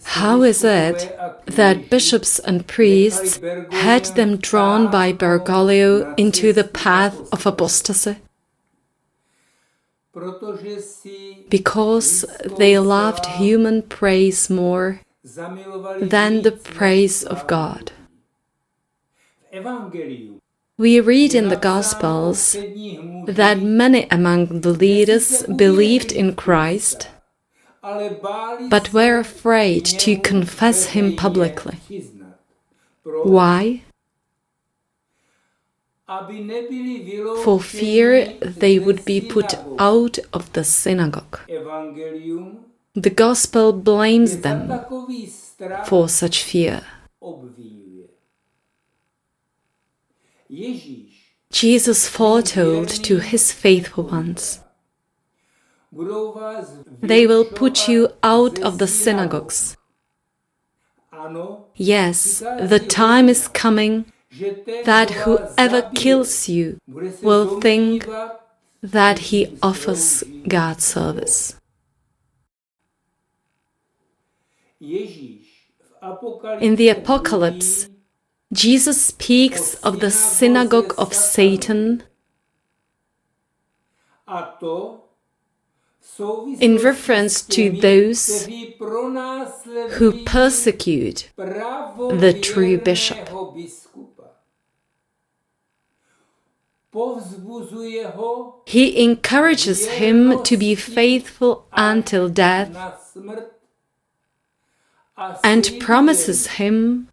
How is it that bishops and priests had them drawn by Bergoglio into the path of apostasy? Because they loved human praise more than the praise of God. We read in the Gospels that many among the leaders believed in Christ, but were afraid to confess him publicly. Why? For fear they would be put out of the synagogue. The Gospel blames them for such fear. Jesus foretold to his faithful ones, "They will put you out of the synagogues." Yes, the time is coming that whoever kills you will think that he offers God service. In the Apocalypse, Jesus speaks of the synagogue of Satan in reference to those who persecute the true bishop. He encourages him to be faithful until death and promises him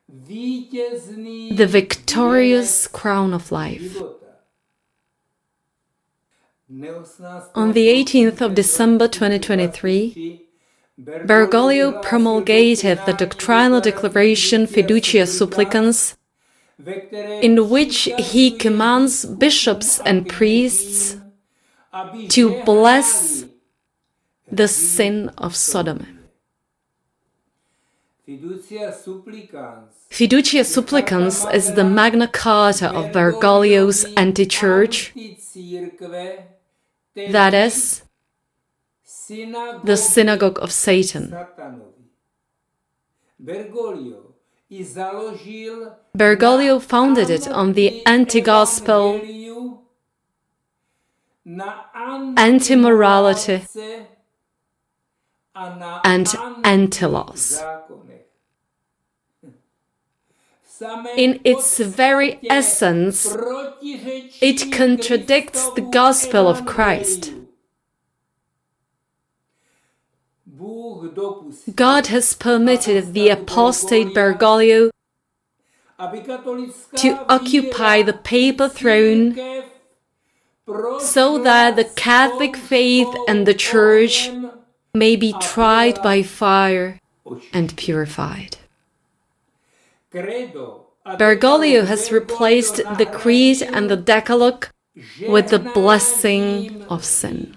the victorious crown of life. On the 18th of December 2023, Bergoglio promulgated the doctrinal declaration Fiducia supplicans, in which he commands bishops and priests to bless the sin of sodomy. Fiducia supplicans is the Magna Charta of Bergoglio's antichurch, that is, the synagogue of Satan. Bergoglio founded it on the antigospel, antimorality, and antilaws. In its very essence, it contradicts the gospel of Christ. God has permitted the apostate Bergoglio to occupy the papal throne so that the Catholic faith and the Church may be tried by fire and purified. Bergoglio has replaced the creed and the Decalogue with the blessing of sin.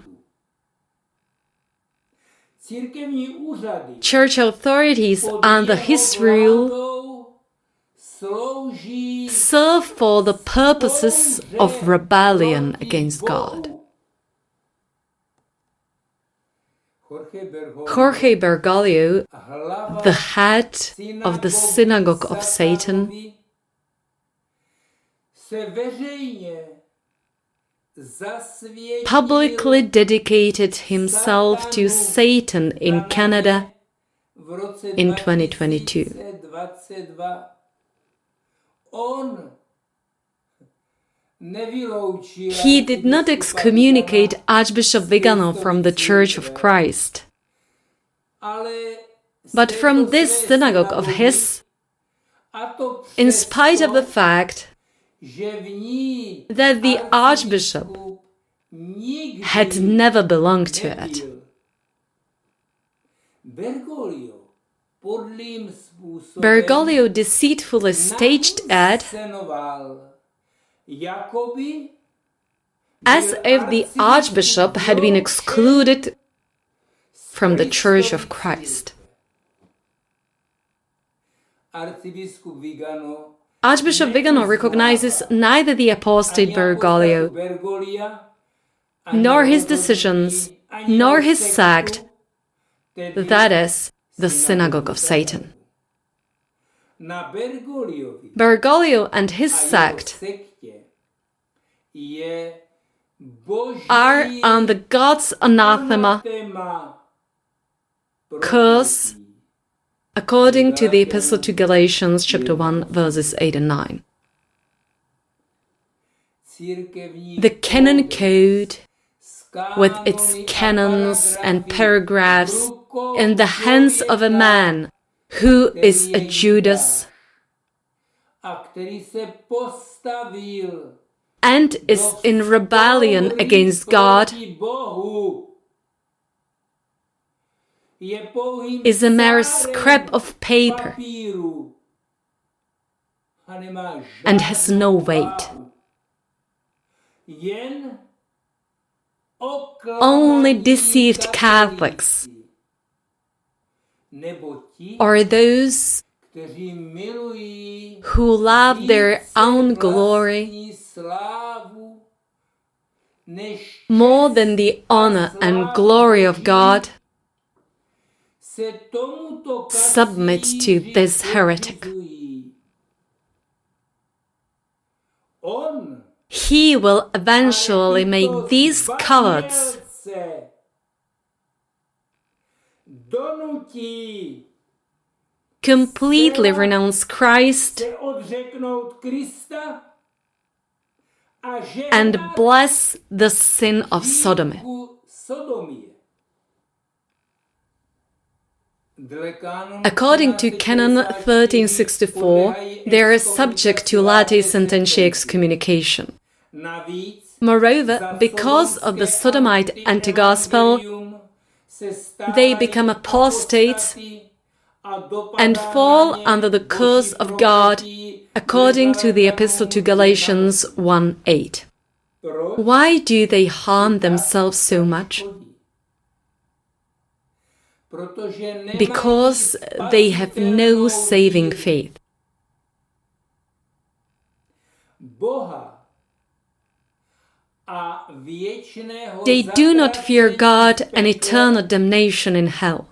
Church authorities under his rule serve for the purposes of rebellion against God. Jorge Bergoglio, the head of the synagogue of Satan, publicly dedicated himself to Satan in Canada in 2022. He did not excommunicate Archbishop Vigano from the Church of Christ, but from this synagogue of his, in spite of the fact that the Archbishop had never belonged to it. Bergoglio deceitfully staged it as if the Archbishop had been excluded from the Church of Christ. Archbishop Vigano recognizes neither the apostate Bergoglio, nor his decisions, nor his sect, that is, the synagogue of Satan. Bergoglio and his sect are under God's anathema, curse, according to the Epistle to Galatians, chapter 1, verses 8 and 9. The canon code, with its canons and paragraphs, in the hands of a man who is a Judas and is in rebellion against God, is a mere scrap of paper and has no weight. Only deceived Catholics, or those who love their own glory more than the honor and glory of God, submit to this heretic. He will eventually make these cowards completely renounce Christ and bless the sin of sodomy. According to Canon 1364, they are subject to latae sententiae excommunication. Moreover, because of the sodomite antigospel, they become apostates and fall under the curse of God, according to the Epistle to Galatians 1:8. Why do they harm themselves so much? Because they have no saving faith. They do not fear God and eternal damnation in hell.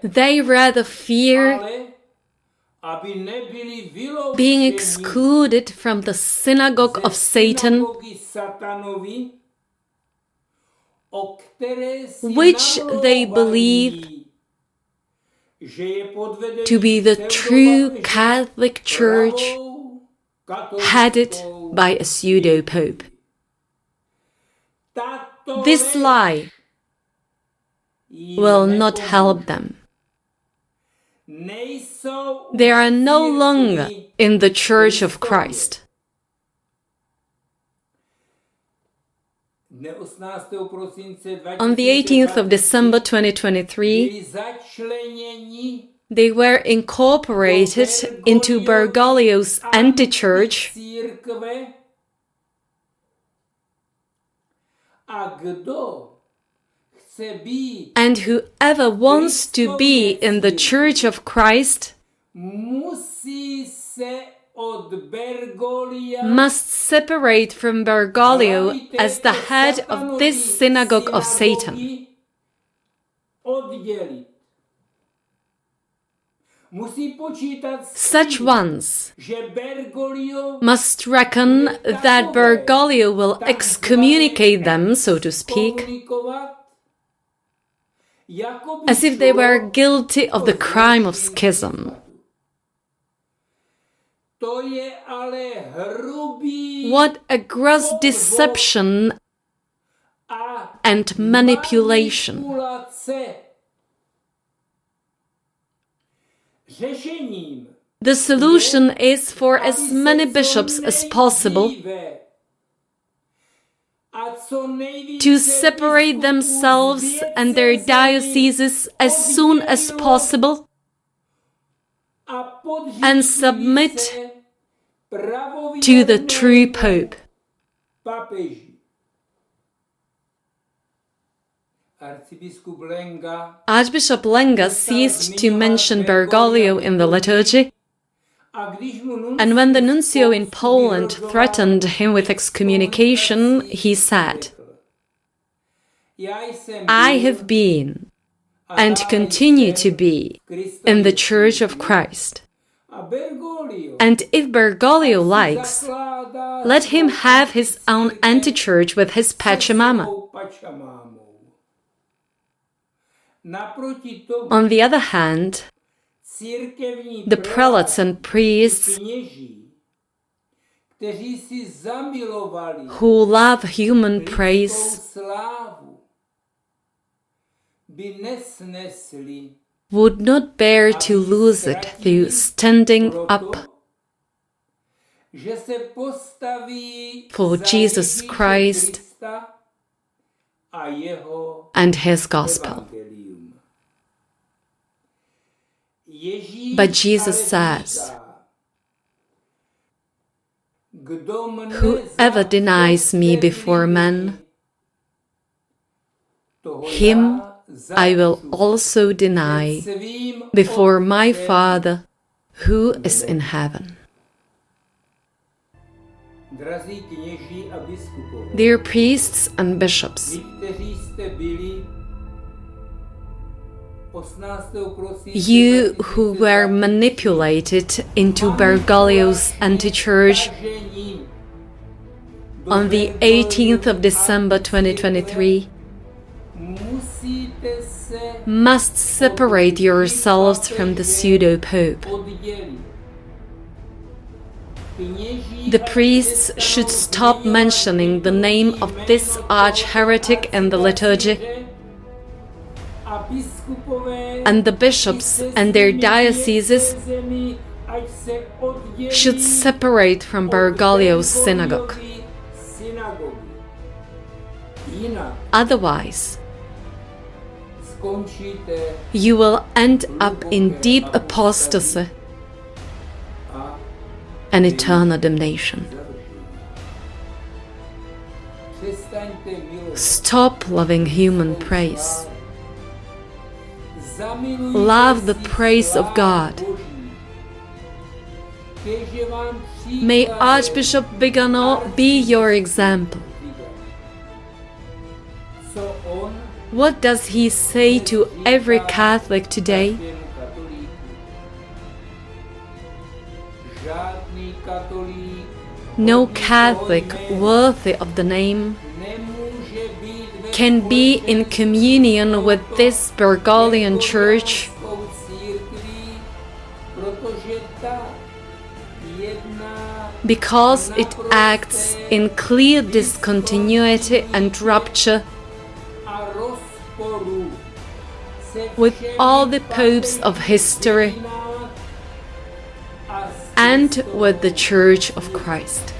They rather fear being excluded from the synagogue of Satan, which they believe to be the true Catholic Church headed by a pseudo-pope. This lie will not help them. They are no longer in the Church of Christ. On the 18th of December 2023, they were incorporated into Bergoglio's antichurch, and whoever wants to be in the Church of Christ must separate from Bergoglio as the head of this synagogue of Satan. Such ones must reckon that Bergoglio will excommunicate them, so to speak, as if they were guilty of the crime of schism. What a gross deception and manipulation! The solution is for as many bishops as possible to separate themselves and their dioceses as soon as possible and submit to the true Pope. Archbishop Lenga ceased to mention Bergoglio in the liturgy, and when the nuncio in Poland threatened him with excommunication, he said, I have been and continue to be in the Church of Christ. And if Bergoglio likes, let him have his own antichurch with his Pachamama. On the other hand, the prelates and priests who love human praise would not bear to lose it through standing up for Jesus Christ and His gospel. But Jesus says, "Whoever denies me before men, him I will also deny before my Father who is in heaven." Dear priests and bishops, you who were manipulated into Bergoglio's anti-church on the 18th of December 2023, must separate yourselves from the pseudo-pope. The priests should stop mentioning the name of this arch-heretic in the liturgy, and the bishops and their dioceses should separate from Bergoglio's synagogue. Otherwise, you will end up in deep apostasy and eternal damnation. Stop loving human praise. Love the praise of God. May Archbishop Vigano be your example. What does he say to every Catholic today? No Catholic worthy of the name can be in communion with this Bergoglian Church because it acts in clear discontinuity and rupture with all the popes of history and with the Church of Christ.